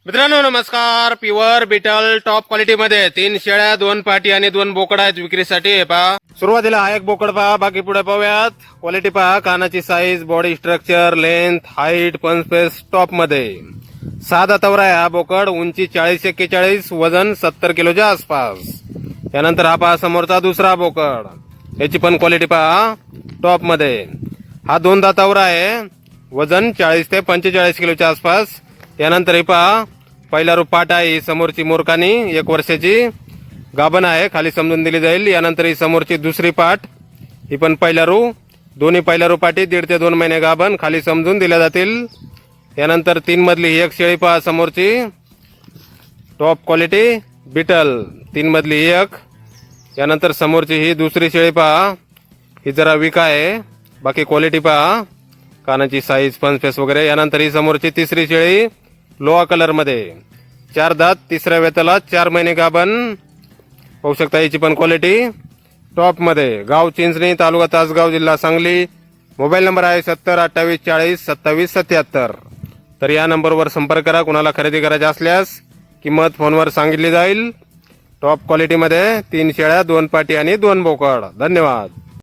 मित्रांनो नमस्कार. Pure beetle top quality मध्ये 3 शेळ्या 2 पाटी आणि 2 बोकड आहेत विक्रीसाठी. हे पहा, सुरुवातीला हा एक बोकड पहा, बाकी पुढे पाहूयात. क्वालिटी पहा, कानाची size, body structure, length, height, पंचपेस टॉप मध्ये. 6 दातावर आहे हा बोकड. उंची 40-41, वजन 70 किलोच्या आसपास. त्यानंतर हा पहा समोरचा दुसरा बोकड. याची पण क्वालिटी पहा टॉप मध्ये. हा 2 दातावर आहे, वजन 40 ते 45 किलोच्या आसपास. त्यानंतर हे पहा पहिला पाट आहे, ही समोरची मोरकानी 1 वर्षाची गाभण आहे, खाली समजून दिली जाईल. यानंतर ही समोरची दुसरी पाट, ही पण पहिला दोन्ही पहिला पाटी 1.5 ते 2 महिने गाभण, खाली समजून दिल्या जातील. यानंतर 3 मधली ही एक शेळी पहा समोरची, टॉप क्वालिटी बिटल 3 मधली एक. यानंतर समोरची ही दुसरी शेळी पहा, ही जरा वीक आहे, बाकी क्वालिटी पहा, कानाची साईज, पंचपेस वगैरे. यानंतर ही समोरची तिसरी शेळी लोहा कलर मध्ये, 4 दात, तिसऱ्या वेताला 4 महिने गाभण. पाहू शकता याची पण क्वालिटी टॉप मध्ये. गाव चिंचणी, तालुका तासगाव, जिल्हा सांगली. मोबाईल नंबर आहे 70 28 40 27 77. तर या नंबरवर संपर्क करा. कुणाला खरेदी करायची असल्यास किंमत फोनवर सांगितली जाईल. टॉप क्वालिटी मध्ये 3 शेळ्या 2 पाटी आणि 2 बोकड. धन्यवाद.